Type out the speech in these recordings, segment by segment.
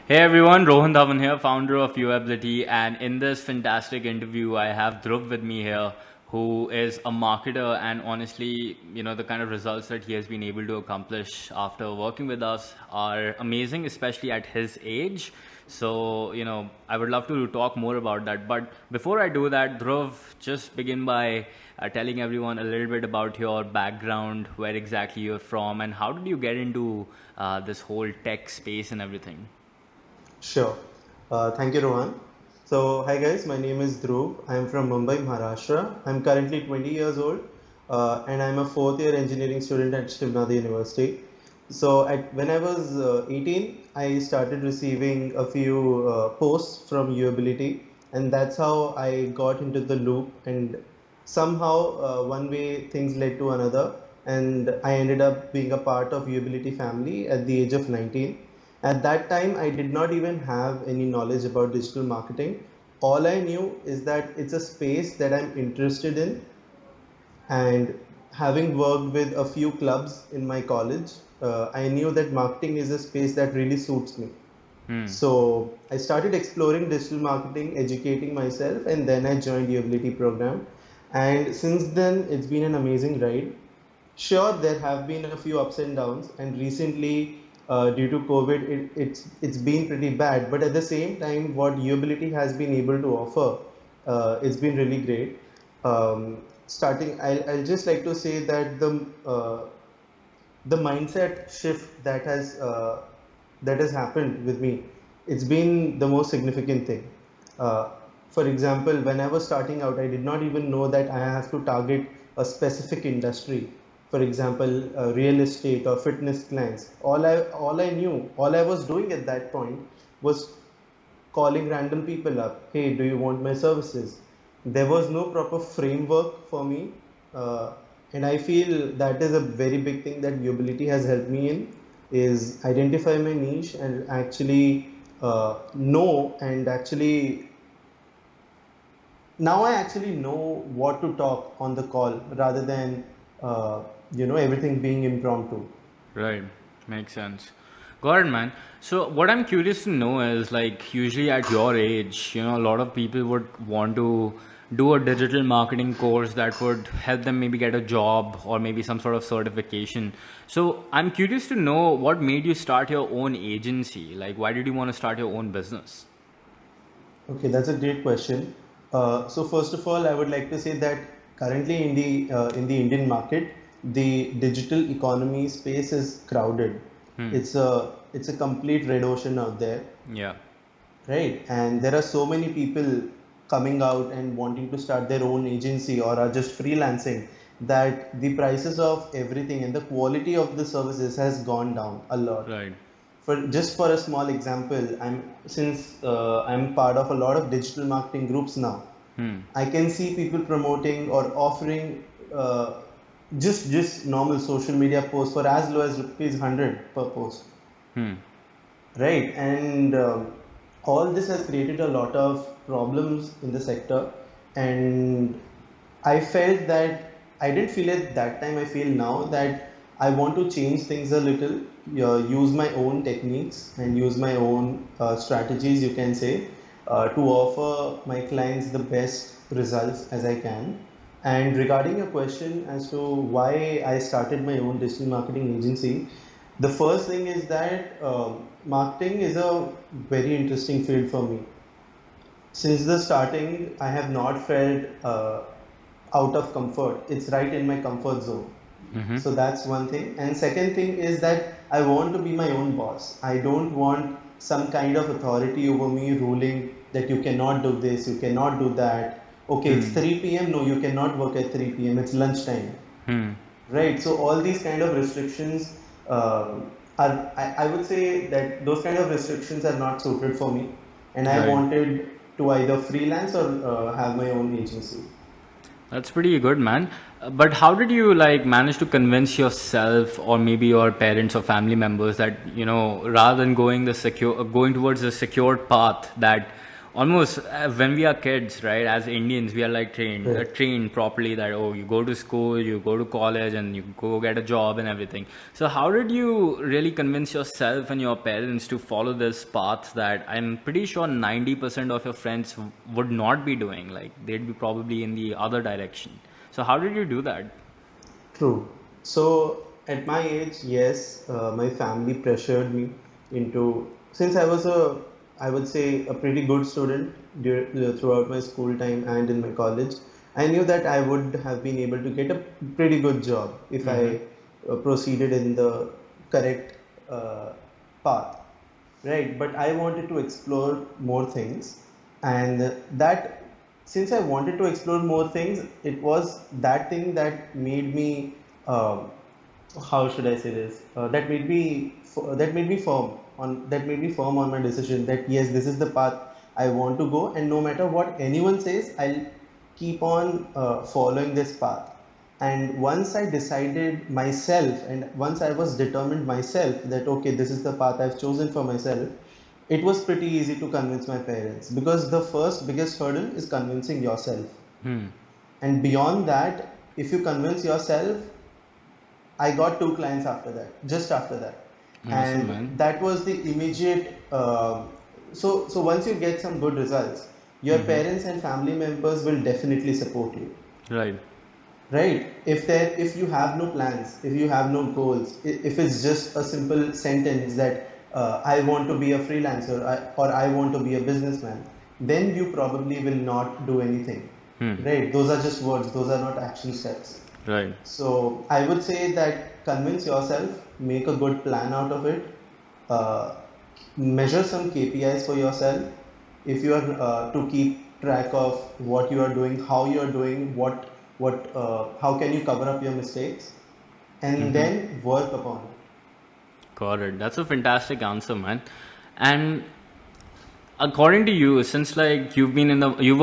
Hey everyone, Rohan Dhawan here, founder of Uability, and in this fantastic interview, I have Dhruv with me here, who is a marketer, and honestly, the kind of results that he has been able to accomplish after working with us are amazing, especially at his age. So, I would love to talk more about that. But before I do that, Dhruv, just begin by telling everyone a little bit about your background, where exactly you're from, and how did you get into this whole tech space and everything. Sure. Thank you, Rohan. So, hi guys, my name is Dhruv. I am from Mumbai, Maharashtra. I'm currently 20 years old and I'm a fourth year engineering student at Shivnada University. So, when I was 18, I started receiving a few posts from Uability, and that's how I got into the loop. And somehow, one way things led to another, and I ended up being a part of Uability family at the age of 19. At that time, I did not even have any knowledge about digital marketing. All I knew is that it's a space that I'm interested in, and having worked with a few clubs in my college, I knew that marketing is a space that really suits me. So I started exploring digital marketing, educating myself, and then I joined the Ability program. And since then, it's been an amazing ride. Sure, there have been a few ups and downs, and recently, due to COVID, it's been pretty bad. But at the same time, what Uability has been able to offer, it's been really great. I'll just like to say that the mindset shift that has happened with me, it's been the most significant thing. Uh, for example, when I was starting out, I did not even know that I have to target a specific industry. For example, real estate or fitness clients. All I was doing at that point was calling random people up. Hey, do you want my services? There was no proper framework for me, uh, and I feel that is a very big thing that Uability has helped me in, is identify my niche and actually know and actually now I actually know what to talk on the call rather than everything being impromptu. Right, makes sense. Got it, man. So, what I'm curious to know is like, usually at your age, a lot of people would want to do a digital marketing course that would help them maybe get a job or maybe some sort of certification. So, I'm curious to know what made you start your own agency? Like, why did you want to start your own business? Okay, that's a great question. So first of all, I would like to say that currently in the Indian market, the digital economy space is crowded. It's a complete red ocean out there, Yeah. right? And there are so many people coming out and wanting to start their own agency or are just freelancing, that the prices of everything and the quality of the services has gone down a lot. Right. For a small example, I'm part of a lot of digital marketing groups now. I can see people promoting or offering just normal social media posts for as low as rupees 100 per post, right? And all this has created a lot of problems in the sector, and I felt that I didn't feel at that time. I feel now that I want to change things a little, use my own techniques and use my own strategies, you can say, to offer my clients the best results as I can. And regarding your question as to why I started my own digital marketing agency, the first thing is that marketing is a very interesting field for me. Since the starting, I have not felt out of comfort. It's right in my comfort zone. So that's one thing. And second thing is that I want to be my own boss. I don't want some kind of authority over me ruling that you cannot do this, you cannot do that. Okay, it's 3 p.m. No, you cannot work at 3 p.m. It's lunchtime. Right. So all these kind of restrictions I would say that those kind of restrictions are not suited for me, and I Right. wanted to either freelance or have my own agency. That's pretty good, man. But how did you like manage to convince yourself or maybe your parents or family members that, rather than going towards the secured path, that almost when we are kids, right? As Indians, we are like Right. trained properly that, oh, you go to school, you go to college, and you go get a job and everything. So how did you really convince yourself and your parents to follow this path that I'm pretty sure 90% of your friends would not be doing? Like they'd be probably in the other direction. So how did you do that? True. So at my age, yes, my family pressured me into, since I was I would say, a pretty good student throughout my school time and in my college. I knew that I would have been able to get a pretty good job if Mm-hmm. I proceeded in the correct uh, path, right? But I wanted to explore more things, and that, since I wanted to explore more things, it was that thing that made me, how should I say this? That made me firm on my decision that yes, this is the path I want to go, and no matter what anyone says, I'll keep on following this path. And once I decided myself, and once I was determined myself that okay, this is the path I've chosen for myself, it was pretty easy to convince my parents, because the first biggest hurdle is convincing yourself. Hmm. And beyond that, if you convince yourself, I got two clients after that, just after that. Awesome, And man. that was the immediate. So once you get some good results, your Mm-hmm. parents and family members will definitely support you, Right. right? If you have no plans, if you have no goals, if it's just a simple sentence that I want to be a freelancer, or I want to be a businessman, then you probably will not do anything, Hmm. right? Those are just words, those are not action steps. Right. So I would say that convince yourself, make a good plan out of it, uh, measure some KPIs for yourself. If you are to keep track of what you are doing, how you are doing, how can you cover up your mistakes, and Mm-hmm. then work upon it. Got it. That's a fantastic answer, man. And according to you, since like you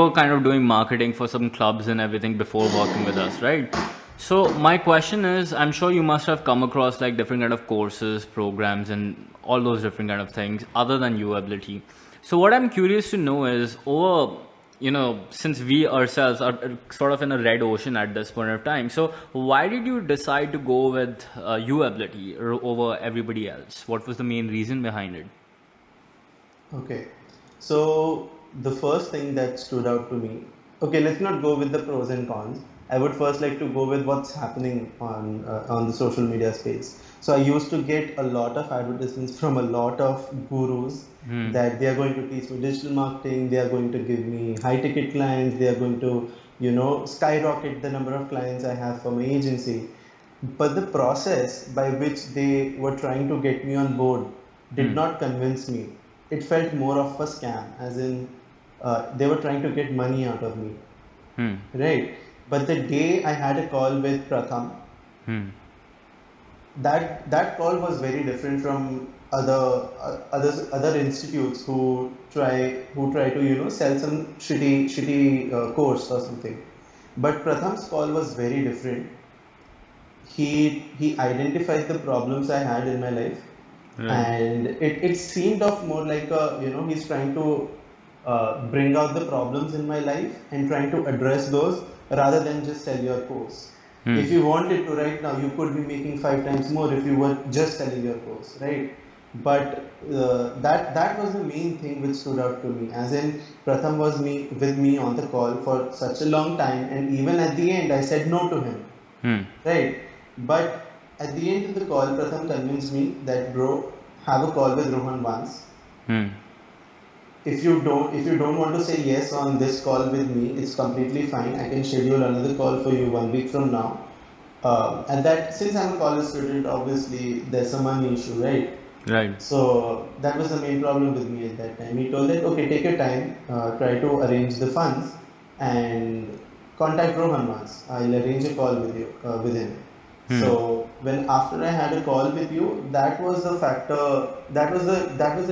were kind of doing marketing for some clubs and everything before working with us, right? So my question is, I'm sure you must have come across like different kind of courses, programs, and all those different kind of things other than UAbility. So what I'm curious to know is, over, since we ourselves are sort of in a red ocean at this point of time, so why did you decide to go with UAbility over everybody else? What was the main reason behind it? Okay. So the first thing that stood out to me, okay, let's not go with the pros and cons. I would first like to go with what's happening on the social media space. So I used to get a lot of advertisements from a lot of gurus Hmm. that they are going to teach me digital marketing, they are going to give me high ticket clients, they are going to, skyrocket the number of clients I have for my agency. But the process by which they were trying to get me on board did Hmm. not convince me. It felt more of a scam, as in they were trying to get money out of me, Hmm. right? But the day I had a call with Pratham, Hmm. that call was very different from other institutes who try to sell some shitty course or something. But Pratham's call was very different. He identified the problems I had in my life, Right. and it seemed of more like a, he's trying to bring out the problems in my life and trying to address those rather than just sell your course. Hmm. If you wanted to right now, you could be making 5 times more if you were just selling your course, right? But that was the main thing which stood out to me. As in, Pratham was with me on the call for such a long time, and even at the end, I said no to him, Hmm. right? But at the end of the call, Pratham convinced me that bro, have a call with Rohan once. Hmm. If you don't want to say yes on this call with me, it's completely fine. I can schedule another call for you 1 week from now. And that, since I'm a college student, obviously there's a money issue, right? Right. So that was the main problem with me at that time. He told that okay, take your time, try to arrange the funds, and contact Rohan once. I'll arrange a call with him. Hmm. So when after I had a call with you, that was the factor. That was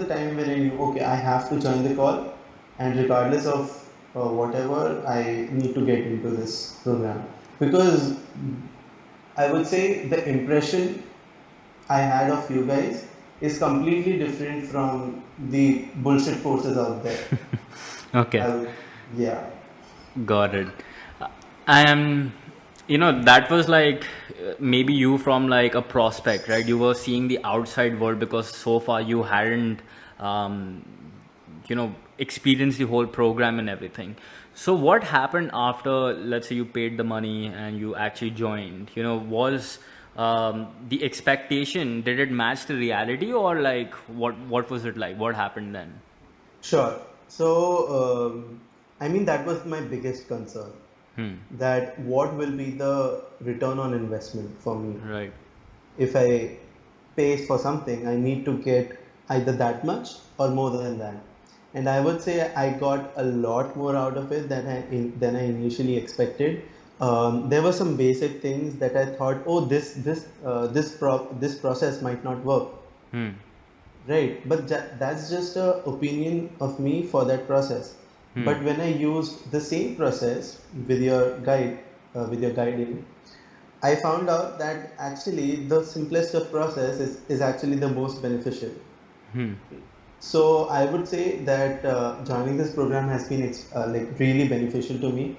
the time when I knew okay, I have to join the call, and regardless of whatever, I need to get into this program, because I would say the impression I had of you guys is completely different from the bullshit courses out there. Okay. I'll, yeah. Got it. And that was like maybe you from like a prospect, right? You were seeing the outside world because so far you hadn't, um, experienced the whole program and everything. So what happened after, let's say, you paid the money and you actually joined? Was the expectation, did it match the reality, or like what was it like? What happened then? Sure. So, I mean, that was my biggest concern, Hmm. that what will be the return on investment for me? Right. If I pay for something, I need to get either that much or more than that. And I would say I got a lot more out of it than I initially expected. There were some basic things that I thought, oh, this process might not work. Hmm. Right, but that's just a opinion of me for that process. Hmm. But when I used the same process with your guide, with your guiding, I found out that actually the simplest of process is actually the most beneficial. Hmm. So I would say that joining this program has been like really beneficial to me.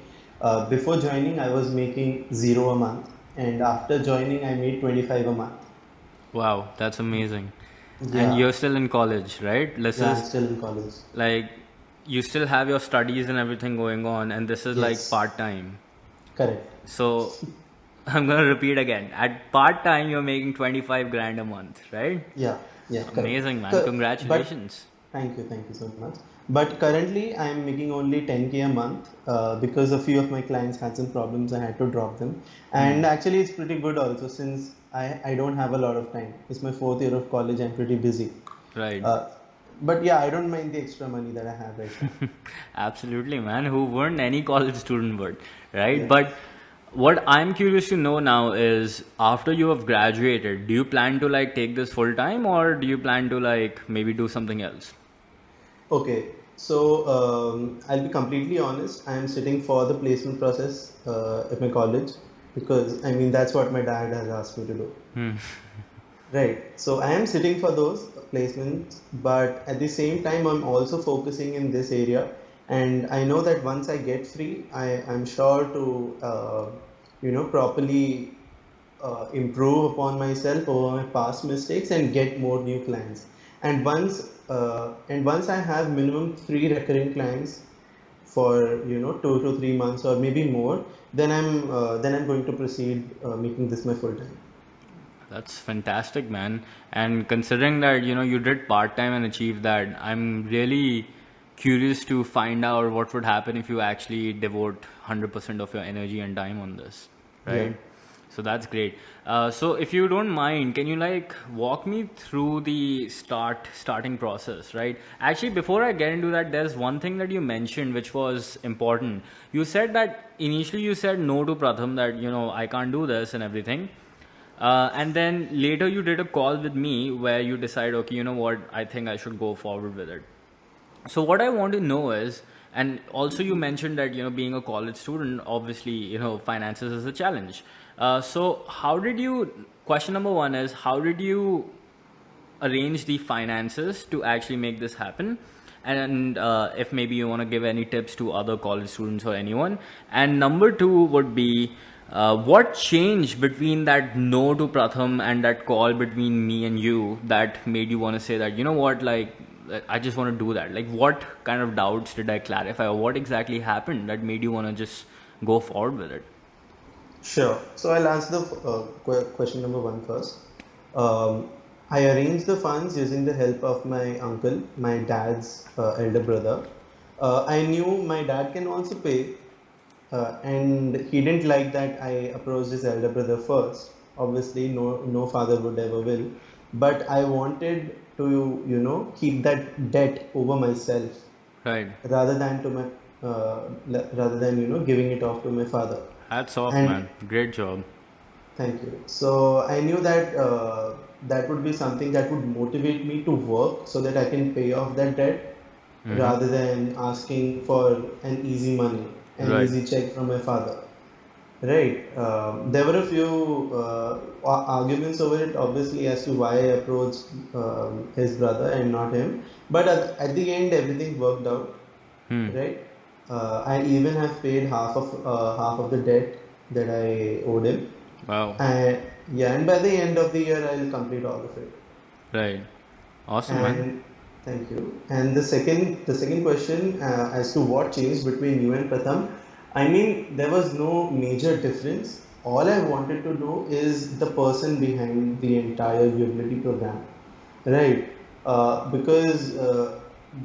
Before joining, I was making zero a month, and after joining, I made 25 a month. Wow, that's amazing. And Yeah, you're still in college, right? This yeah, I'm is still in college. like you still have your studies and everything going on, and this is like Yes, part time. correct. So I'm gonna repeat again. At part time, you're making 25 grand a month, right? Yeah, yeah, correct. Amazing, man. But Congratulations. thank you so much. But currently, I am making only 10K a month because a few of my clients had some problems. I had to drop them. And Hmm. actually, it's pretty good also since I don't have a lot of time. It's my fourth year of college. I'm pretty busy. Right. Uh, but yeah, I don't mind the extra money that I have right now. Absolutely, man. Who weren't any college student would, right? Yeah. But what I'm curious to know now is after you have graduated, do you plan to like take this full time, or do you plan to like maybe do something else? Okay, so I'll be completely honest. I'm sitting for the placement process at my college because I mean that's what my dad has asked me to do. Hmm. Right. So I am sitting for those placements, but at the same time, I'm also focusing in this area. And I know that once I get free, I'm sure to, properly improve upon myself over my past mistakes and get more new clients. And once I have minimum three recurring clients for 2 to 3 months or maybe more, then I'm going to proceed making this my full time. That's fantastic, man. And considering that, you did part time and achieved that, I'm really curious to find out what would happen if you actually devote 100% of your energy and time on this, Yeah. right? So that's great. So if you don't mind, can you like walk me through the starting process, right? Actually, before I get into that, there's one thing that you mentioned which was important. You said that initially you said no to Pratham, that I can't do this and everything. And then later you did a call with me where you decide, okay, you know what, I think I should go forward with it. So what I want to know is, and also you mentioned that being a college student, obviously finances is a challenge. So how did you? Question number one is, how did you arrange the finances to actually make this happen? And if maybe you want to give any tips to other college students or anyone. And number two would be, what changed between that no to Pratham and that call between me and you that made you want to say that, you know what, like, I just want to do that? Like, what kind of doubts did I clarify, or what exactly happened that made you want to just go forward with it? Sure. So I'll answer the question number one first. Um, I arranged the funds using the help of my uncle, my dad's elder brother. I knew my dad can also pay, and he didn't like that I approached his elder brother first. Obviously, no father would ever will. But I wanted to, keep that debt over myself Right. rather than to my rather than giving it off to my father. Hats off, And man. Great job. thank you. So I knew that that would be something that would motivate me to work so that I can pay off that debt Mm-hmm. rather than asking for an Right. easy check from my father. Right. There were a few arguments over it, obviously, as to why I approached his brother and not him. But at the end, everything worked out. right? I even have paid half of the debt that I owed him. Wow. And yeah, and by the end of the year, I'll complete all of it. Right. Awesome, man. And thank you. And the second question as to what changed between you and Pratham, I mean, there was no major difference. All I wanted to know is the person behind the entire viewability program, right? Because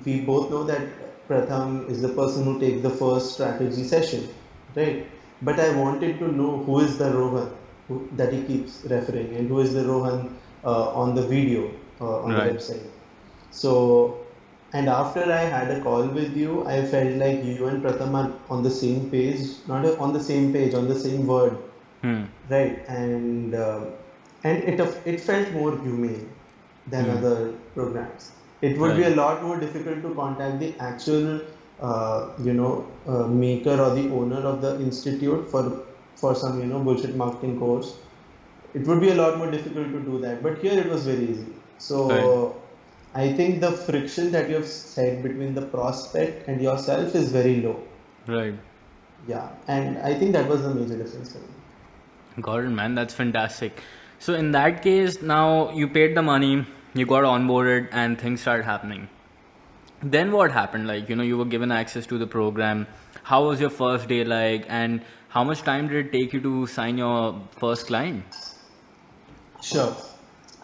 we both know that Pratham is the person who takes the first strategy session, right? But I wanted to know who is the Rohan that he keeps referring, and who is the Rohan on the video on the Right. website. So, and after I had a call with you, I felt like you and Pratham are on the same page, not on the same page, on the same word, Hmm. right? And it felt more humane than other programs. It would be Right. a lot more difficult to contact the actual, maker or the owner of the institute for some bullshit marketing course. It would be a lot more difficult to do that, but here it was very easy. Right. So I think the friction that you have said between the prospect and yourself is very low. Right. Yeah, and I think that was the major difference for me. Got it, man. That's fantastic. So in that case, now you paid the money, you got onboarded, and things started happening. Then what happened? Like, you were given access to the program. How was your first day like? And how much time did it take you to sign your first client? Sure.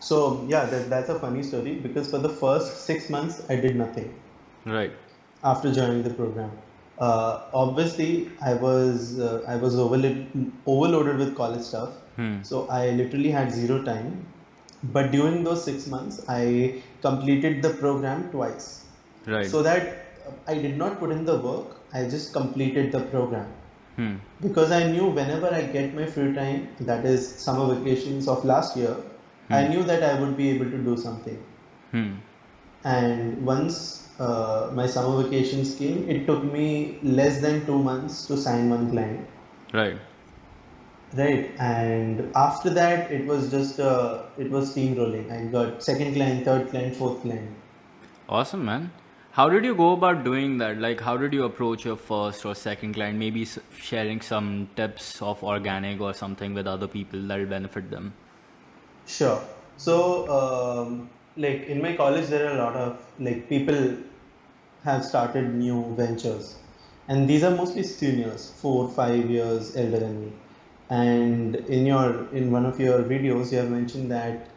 So yeah, that's a funny story because for the first 6 months I did nothing Right. after joining the program. Obviously, I was overloaded with college stuff, Hmm. so I literally had zero time. But during those 6 months, I completed the program twice, Right. so that I did not put in the work. I just completed the program Hmm. because I knew whenever I get my free time, that is summer vacations of last year, I knew that I would be able to do something. Hmm. And once my summer vacations came, it took me less than 2 months to sign one client, Right. right? And after that, it was steamrolling. I got second client, third client, fourth client. Awesome, man. How did you go about doing that? Like, how did you approach your first or second client? Maybe sharing some tips of organic or something with other people that'll benefit them. Sure. So, like in my college, there are a lot of like people have started new ventures, and these are mostly seniors, 4 5 years elder than me. And in one of your videos, you have mentioned that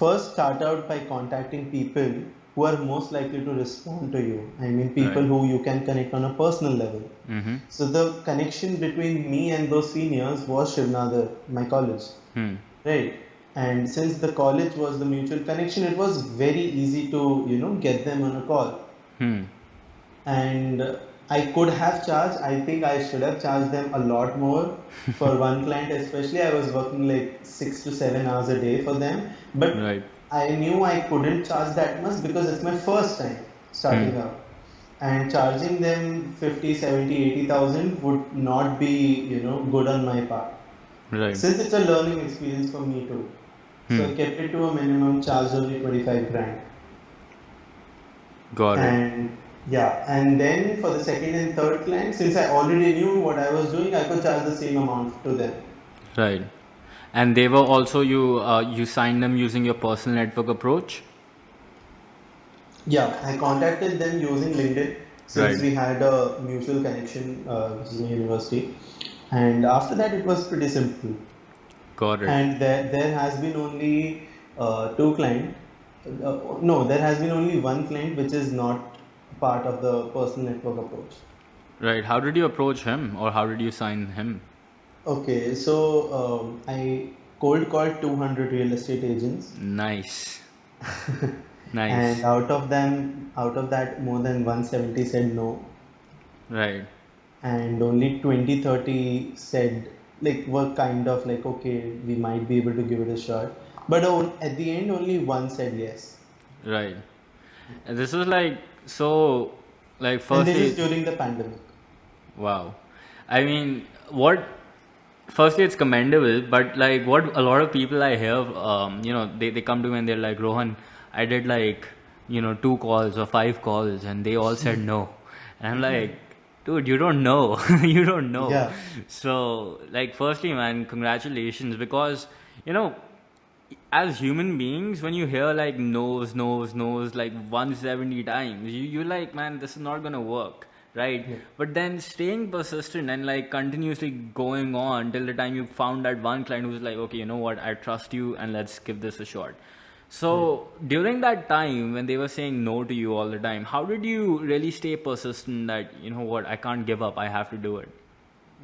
first start out by contacting people who are most likely to respond to you. I mean, people Right. who you can connect on a personal level. Mm-hmm. So the connection between me and those seniors was Shivnadar, my college. Hmm. Right. And since the college was the mutual connection, it was very easy to, get them on a call. Hmm. And I could have charged, I think I should have charged them a lot more for one client, especially. I was working like 6 to 7 hours a day for them. But Right. I knew I couldn't charge that much because it's my first time Hmm. starting out. And charging them 50, 70, 80,000 would not be, good on my part. Right. Since it's a learning experience for me too. So Hmm. I kept it to a minimum, charged only 25 grand. Got it. And yeah, and then for the second and third client, since I already knew what I was doing, I could charge the same amount to them. Right. And they were also you signed them using your personal network approach. Yeah, I contacted them using LinkedIn since Right. we had a mutual connection, which is my university. And after that, it was pretty simple. Got it. And there has been only two clients. No, there has been only one client which is not part of the personal network approach. Right. How did you approach him, or how did you sign him? Okay, so I cold called 200 real estate agents, Nice. and Nice. out of that, more than 170 said no, Right. and only 20 30 said like were kind of like okay, we might be able to give it a shot. But at the end, only one said yes, Right. And this is like so. Like, and this is firstly, during the pandemic. wow. I mean, what? Firstly, it's commendable, but like what a lot of people I hear, they come to me and they're like, Rohan, I did like, 2 calls or 5 calls and they all said no. And I'm like, dude, you don't know. You don't know. Yeah. So, like, firstly, man, congratulations, because, you know, as human beings, when you hear like no's, no's, no's like 170 times, you're like, man, this is not gonna work, right? Yeah. But then staying persistent and like continuously going on till the time you found that one client who's like, okay, you know what, I trust you and let's give this a shot. So during that time when they were saying no to you all the time, how did you really stay persistent that, you know what, I can't give up, I have to do it?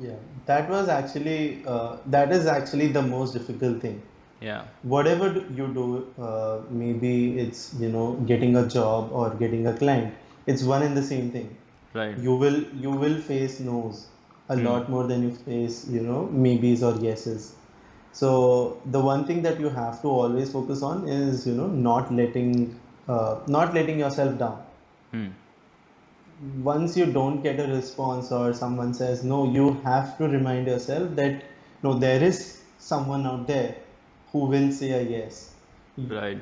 Yeah, that is actually the most difficult thing. Yeah. Whatever you do, maybe it's, getting a job or getting a client, it's one and the same thing. Right. You will face no's a lot more than you face, maybes or yeses. So the one thing that you have to always focus on is, not letting yourself down. Hmm. Once you don't get a response or someone says no, you have to remind yourself that no, there is someone out there who will say a yes. Right.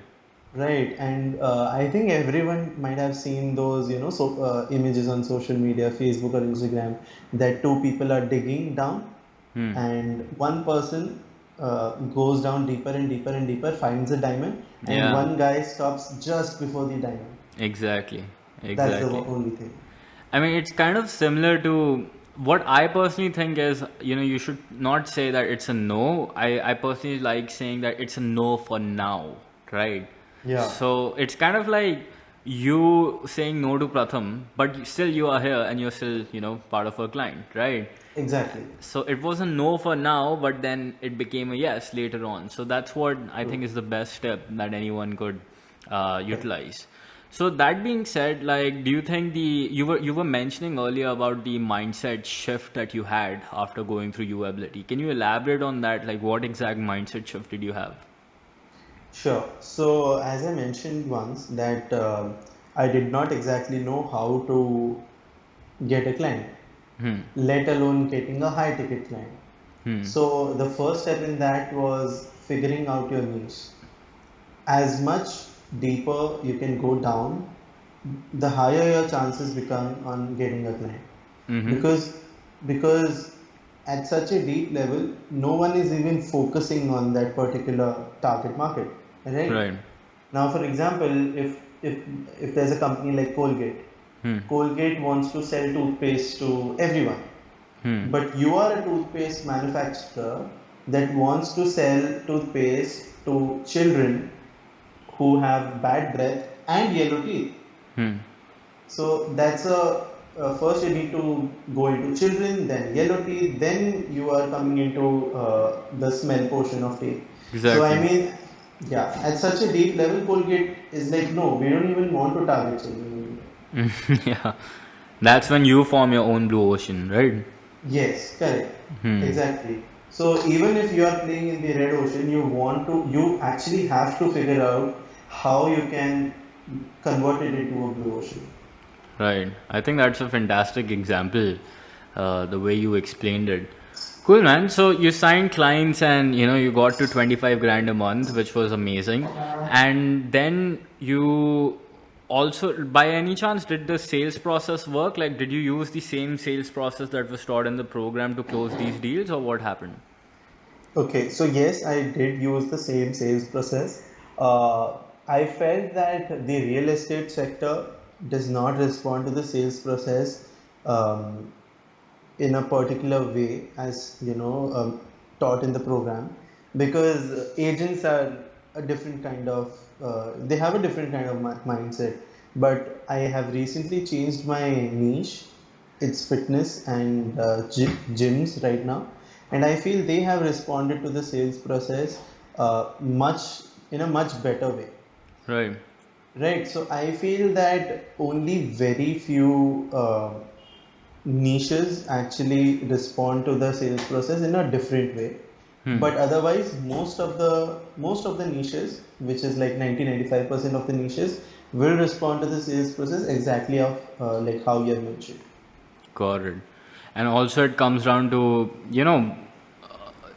Right, and I think everyone might have seen those, images on social media, Facebook or Instagram, that two people are digging down, Hmm. and one person goes down deeper and deeper and deeper, finds a diamond, and Yeah. one guy stops just before the diamond. Exactly. That's the Exactly. only thing. I mean, it's kind of similar to what I personally think is, you should not say that it's a no. I personally like saying that it's a no for now, right? Yeah. So it's kind of like you saying no to Pratham, but still you are here and you're still, part of a client, right? Exactly. So it was a no for now, but then it became a yes later on. So that's what I think is the best step that anyone could utilize. So that being said, like, do you think you were mentioning earlier about the mindset shift that you had after going through UAbility? Can you elaborate on that? Like, what exact mindset shift did you have? Sure. So, as I mentioned once, that I did not exactly know how to get a client, Hmm. let alone getting a high ticket client. Hmm. So, the first step in that was figuring out your niche. As much deeper you can go down, the higher your chances become on getting a client. Mm-hmm. Because at such a deep level, no one is even focusing on that particular target market, right? Right. Now, for example, if there's a company like Colgate, Hmm. Colgate wants to sell toothpaste to everyone, Hmm. but you are a toothpaste manufacturer that wants to sell toothpaste to children who have bad breath and yellow teeth. Hmm. So that's first you need to go into children, then yellow teeth, then you are coming into the smell portion of teeth. So I Exactly. mean, yeah, at such a deep level, Colgate is like, no, we don't even want to target children. Yeah. That's when you form your own blue ocean, right? Yes, correct, Hmm. exactly. So even if you are playing in the red ocean, you actually have to figure out how you can convert it into a blue ocean. Right. I think that's a fantastic example, the way you explained it. Cool, man. So you signed clients and you got to 25 grand a month, which was amazing. And then you also, by any chance, did the sales process work? Like, did you use the same sales process that was taught in the program to close these deals, or what happened? Okay, so yes, I did use the same sales process. I felt that the real estate sector does not respond to the sales process um, in a particular way as taught in the program, because agents are a different kind of they have a different kind of mindset. But I have recently changed my niche. It's fitness and gyms right now, and I feel they have responded to the sales process much in a much better way. Right. Right, so I feel that only very few niches actually respond to the sales process in a different way. Hmm. But otherwise, most of the niches, which is like 90-95% of the niches, will respond to the sales process exactly of like how you have mentioned. Got it. And also, it comes down to,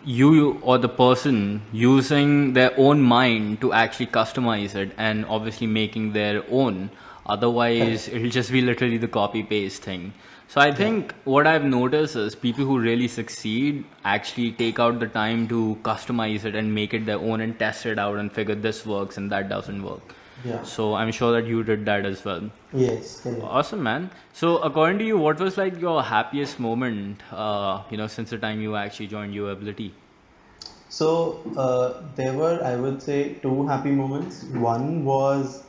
you or the person using their own mind to actually customize it and obviously making their own Otherwise, it'll just be literally the copy paste thing. So I think what I've noticed is people who really succeed actually take out the time to customize it and make it their own and test it out and figure this works and that doesn't work. Yeah. So I'm sure that you did that as well. Yes. Correct. Awesome, man. So according to you, what was like your happiest moment, since the time you actually joined Uability? So there were, I would say, two happy moments. One was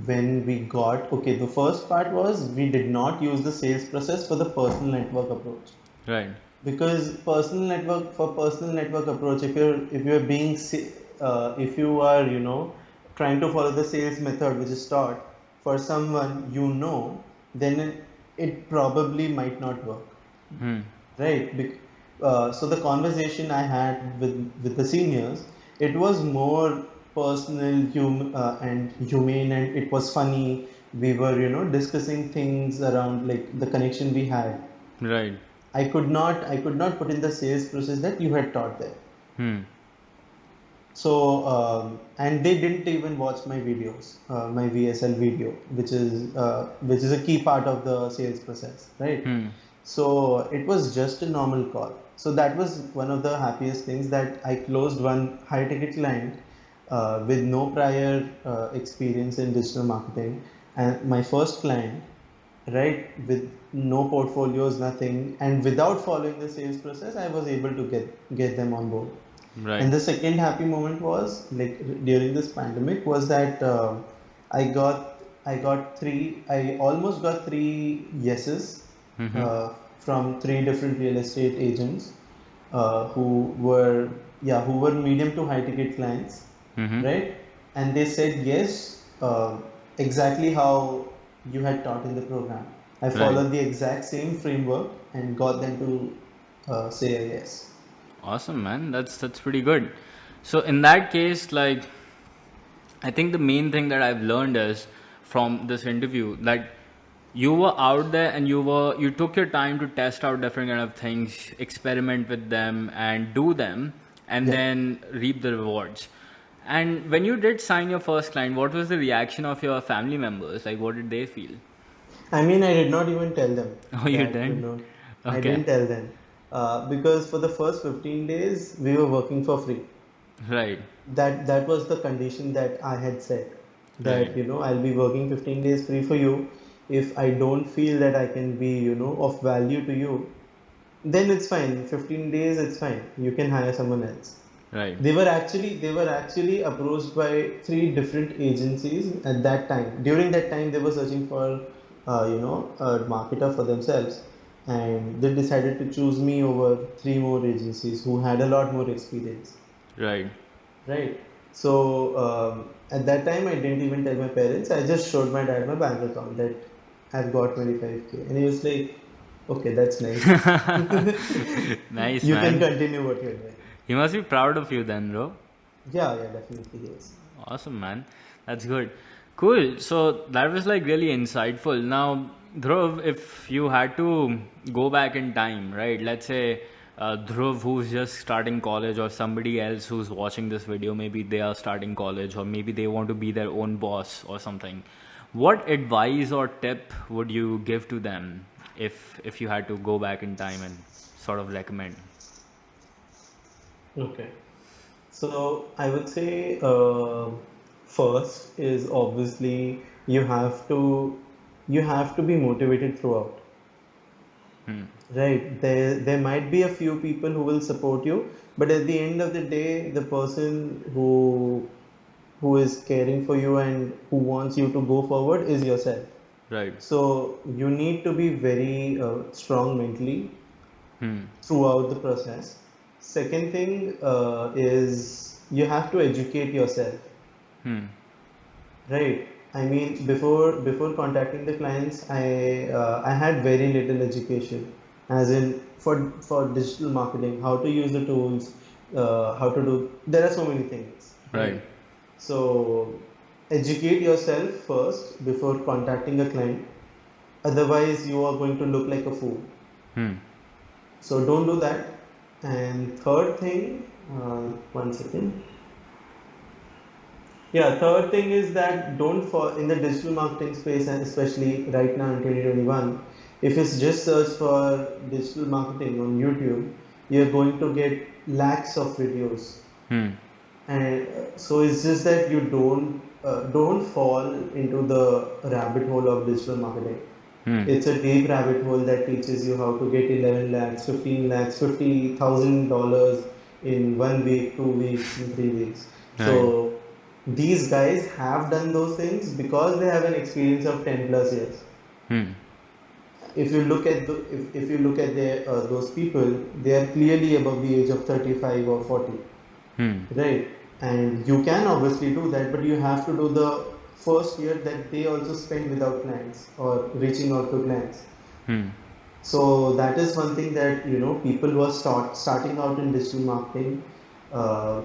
when we got, okay, the first part was we did not use the sales process for the personal network approach. Right. Because personal network approach, if you're being if you are trying to follow the sales method which is taught for someone, then it probably might not work, right? So the conversation I had with the seniors, it was more personal, and humane, and it was funny. We were discussing things around like the connection we had. Right. I could not put in the sales process that you had taught there. So and they didn't even watch my videos, my VSL video, which is a key part of the sales process, right? So it was just a normal call. So that was one of the happiest things, that I closed one high ticket client with no prior experience in digital marketing, and my first client, right, with no portfolios, nothing, and without following the sales process, I was able to get them on board. Right. And the second happy moment was like during this pandemic was that I almost got three yeses from three different real estate agents who were medium to high ticket clients, right? And they said yes, exactly how you had taught in the program. I followed the exact same framework and got them to say a yes. Awesome, man. That's pretty good. So in that case, like, I think the main thing that I've learned is from this interview that you were out there and you took your time to test out different kind of things, experiment with them and do them, and then reap the rewards. And when you did sign your first client, what was the reaction of your family members? Like, what did they feel? I mean, I did not even tell them. Oh, you didn't? Okay. I Okay. didn't tell them because for the first 15 days we were working for free. Right. That was the condition that I had set. That Right. I'll be working 15 days free for you. If I don't feel that I can be of value to you, then it's fine. 15 days, it's fine. You can hire someone else. Right. They were actually approached by three different agencies at that time. During that time, they were searching for a marketer for themselves, and they decided to choose me over three more agencies who had a lot more experience. Right. Right. So at that time, I didn't even tell my parents. I just showed my dad my bank account that I've got 25K, and he was like, "Okay, that's nice. Nice, You man. can continue what you're doing." He must be proud of you then, bro. Yeah, definitely yes. Awesome, man. That's good. Cool. So that was like really insightful. Now, Dhruv, if you had to go back in time, right? Let's say Dhruv, who's just starting college, or somebody else who's watching this video, maybe they are starting college, or maybe they want to be their own boss or something. What advice or tip would you give to them if you had to go back in time and sort of recommend? Okay. So I would say first is obviously you have to be motivated throughout. Right. There might be a few people who will support you, but at the end of the day, the person who is caring for you and who wants you to go forward is yourself. Right. So you need to be very strong mentally throughout the process. Second thing is you have to educate yourself, right? I mean, before contacting the clients, I had very little education, as in for digital marketing, how to use the tools, how to do. There are so many things, Right. So educate yourself first before contacting a client. Otherwise, you are going to look like a fool. So don't do that. And third thing, one second. Yeah, third thing is that don't fall in the digital marketing space, and especially right now in 2021, if it's just search for digital marketing on YouTube, you're going to get lakhs of videos. Hmm. And so it's just that you don't fall into the rabbit hole of digital marketing. Hmm. It's a deep rabbit hole that teaches you how to get 11 lakhs, 15 lakhs, $50,000 in 1 week, 2 weeks, in 3 weeks. Right. So these guys have done those things because they have an experience of 10 plus years. Hmm. If you look at if you look at those people, they are clearly above the age of 35 or 40. Hmm. Right, and you can obviously do that, but you have to do the first year that they also spend without clients or reaching out to clients. Hmm. So that is one thing that people who are starting out in digital marketing. Uh,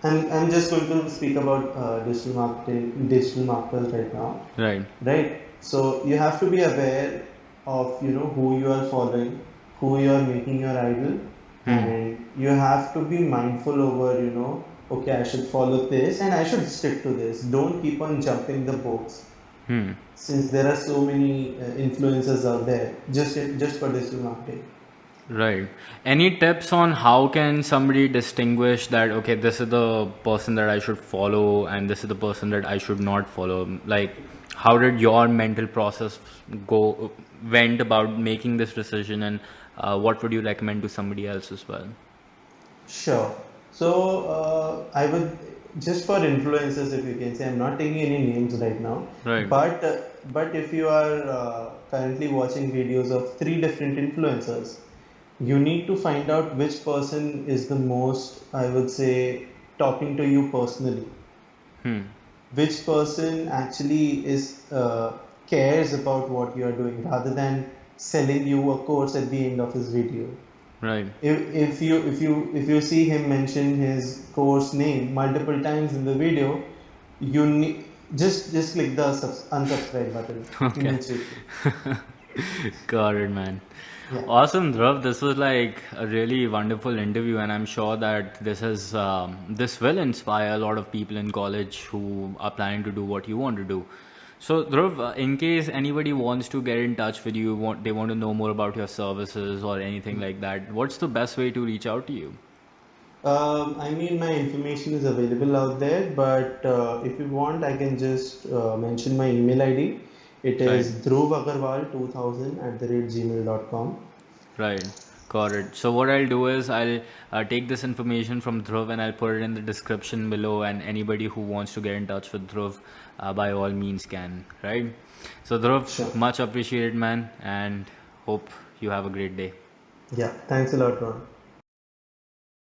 I'm just going to speak about digital marketers right now. Right. Right. So you have to be aware of who you are following, who you are making your idol, Hmm. and you have to be mindful over okay, I should follow this and I should stick to this. Don't keep on jumping the boats Hmm. since there are so many influencers out there just for digital marketing. Right. Any tips on how can somebody distinguish that, okay, this is the person that I should follow and this is the person that I should not follow? Like, how did your mental process went about making this decision, and what would you recommend to somebody else as well? Sure. So I would just for influencers, if you can say, I'm not taking any names right now, Right. but if you are currently watching videos of three different influencers, you need to find out which person is the most, I would say, talking to you personally. Hmm. Which person actually cares about what you are doing rather than selling you a course at the end of his video. Right. If you see him mention his course name multiple times in the video, you need just click the unsubscribe button Okay. immediately. Got it, man. Yeah. Awesome, Dhruv. This was like a really wonderful interview, and I'm sure that this will inspire a lot of people in college who are planning to do what you want to do. So, Dhruv, in case anybody wants to get in touch with you, they want to know more about your services or anything like that, what's the best way to reach out to you? I mean, my information is available out there, but if you want, I can just mention my email ID. It Right. is dhruvagarwal2000@gmail.com. Right, got it. So what I'll do is I'll take this information from Dhruv and I'll put it in the description below, and anybody who wants to get in touch with Dhruv, by all means can, right? So Dhruv, Sure. much appreciated, man, and hope you have a great day. Yeah, thanks a lot, Ron.